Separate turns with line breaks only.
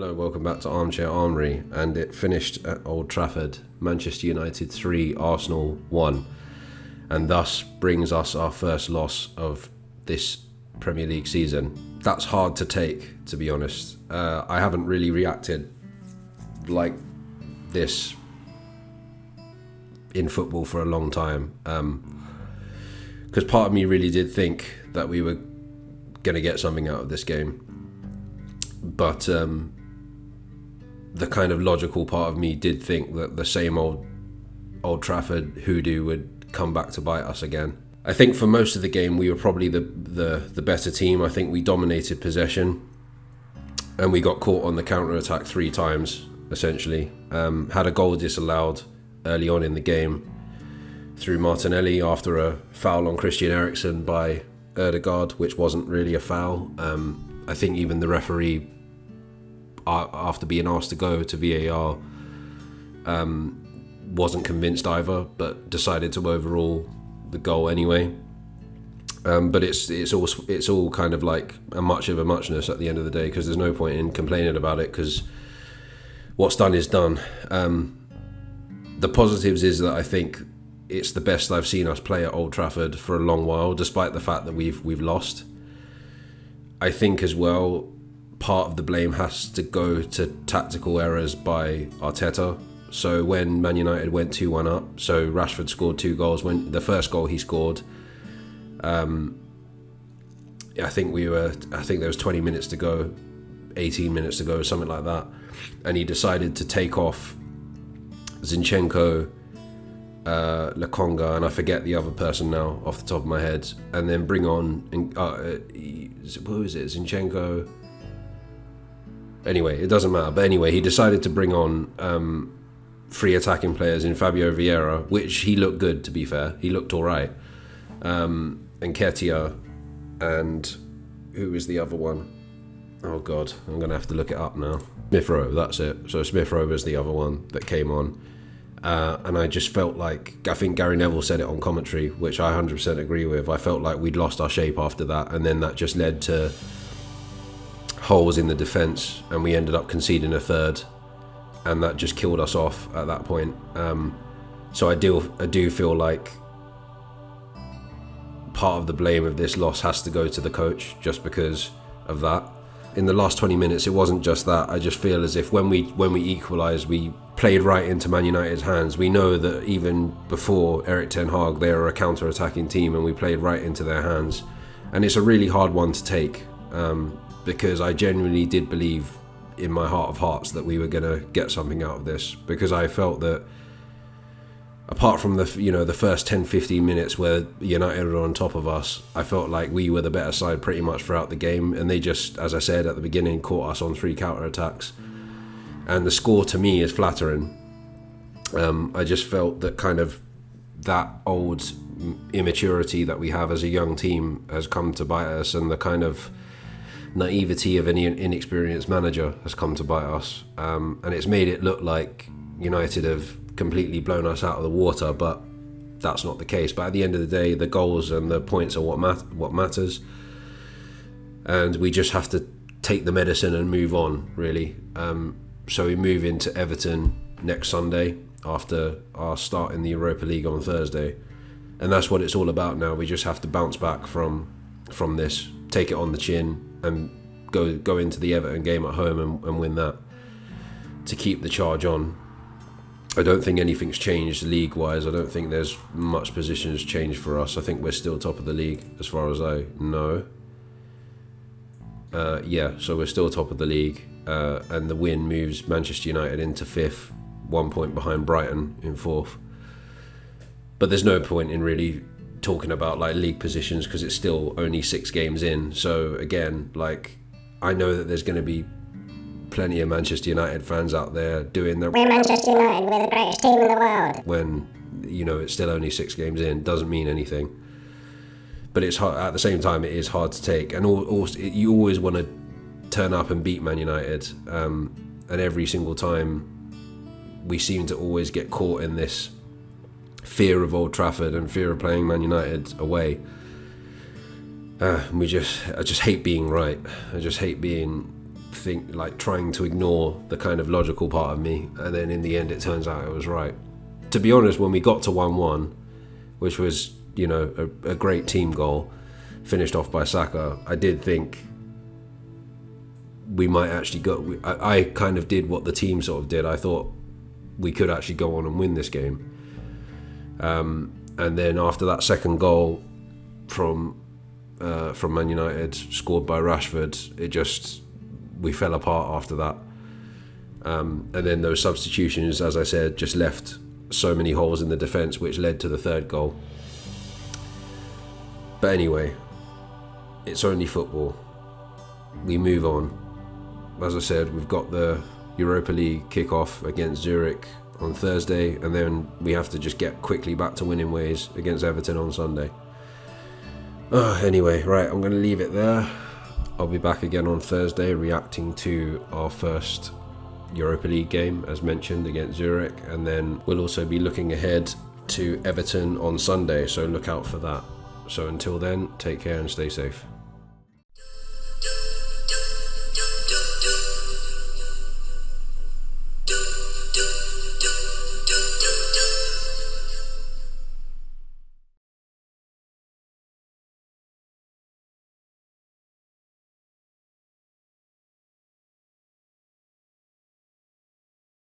Hello, welcome back to Armchair Armory, and it finished at Old Trafford, Manchester United 3, Arsenal 1, and thus brings us our first loss of this Premier League season. That's hard to take, to be honest. I haven't really reacted like this in football for a long time, because part of me really did think that we were going to get something out of this game, but the kind of logical part of me did think that the same Old Trafford hoodoo would come back to bite us again. I think for most of the game we were probably the better team. I think we dominated possession and we got caught on the counter-attack 3 times, essentially. Had a goal disallowed early on in the game through Martinelli after a foul on Christian Eriksen by Ødegaard, which wasn't really a foul. I think even the referee, after being asked to go to VAR, wasn't convinced either, but decided to overrule the goal anyway. But it's all kind of like a much of a muchness at the end of the day, because there's no point in complaining about it, because what's done is done. The positives is that I think it's the best I've seen us play at Old Trafford for a long while, despite the fact that we've lost. I think as well, part of the blame has to go to tactical errors by Arteta. So when Man United went 2-1 up, so Rashford scored 2 goals. When the first goal he scored, I think there was 20 minutes to go, 18 minutes to go, something like that, and he decided to take off Zinchenko, Lokonga, and I forget the other person now off the top of my head, and then bring on who is it, Zinchenko? Anyway, it doesn't matter. But anyway, he decided to bring on 3 attacking players in Fabio Vieira, which he looked good, to be fair. He looked all right. And Ketia, and who was the other one? Oh, God, I'm going to have to look it up now. Smith Rowe, that's it. So Smith Rowe was the other one that came on. And I just felt like, I think Gary Neville said it on commentary, which I 100% agree with. I felt like we'd lost our shape after that, and then that just led to holes in the defence, and we ended up conceding a third, and that just killed us off at that point. So I do feel like part of the blame of this loss has to go to the coach, just because of that. In the last 20 minutes, it wasn't just that. I just feel as if when we equalised, we played right into Man United's hands. We know that even before Erik ten Hag, they were a counter-attacking team, and we played right into their hands. And it's a really hard one to take, because I genuinely did believe in my heart of hearts that we were going to get something out of this, because I felt that apart from the first 10-15 minutes where United were on top of us, I felt like we were the better side pretty much throughout the game, and they just, as I said at the beginning, caught us on 3 counter-attacks. And the score to me is flattering. I just felt that kind of that old immaturity that we have as a young team has come to bite us, and the kind of naivety of an inexperienced manager has come to bite us. And it's made it look like United have completely blown us out of the water, but that's not the case. But at the end of the day, the goals and the points are what matters, and we just have to take the medicine and move on, really. So we move into Everton next Sunday after our start in the Europa League on Thursday, and that's what it's all about now. We just have to bounce back from this, take it on the chin, and go into the Everton game at home and win that to keep the charge on. I don't think anything's changed league-wise. I don't think there's much positions changed for us. I think we're still top of the league as far as I know. So we're still top of the league, and the win moves Manchester United into 5th, 1 point behind Brighton in 4th. But there's no point in really talking about like league positions, because it's still only 6 games in. So again, like, I know that there's going to be plenty of Manchester United fans out there doing their
"We're Manchester United, we're the greatest team in the world,"
when it's still only 6 games in. Doesn't mean anything. But it's hard, at the same time, it is hard to take, and also you always want to turn up and beat Man United, and every single time we seem to always get caught in this fear of Old Trafford and fear of playing Man United away. I just hate being right. I just hate being trying to ignore the kind of logical part of me, and then in the end it turns out I was right. To be honest, when we got to 1-1, which was, you know, a great team goal finished off by Saka, I did think we might actually go. I kind of did what the team sort of did. I thought we could actually go on and win this game. And then after that second goal from Man United, scored by Rashford, we fell apart after that. And then those substitutions, as I said, just left so many holes in the defence, which led to the third goal. But anyway, it's only football. We move on. As I said, we've got the Europa League kick-off against Zurich on Thursday, and then we have to just get quickly back to winning ways against Everton on Sunday. Anyway, right, I'm going to leave it there. I'll be back again on Thursday reacting to our first Europa League game, as mentioned, against Zurich, and then we'll also be looking ahead to Everton on Sunday, so look out for that. So until then, take care and stay safe.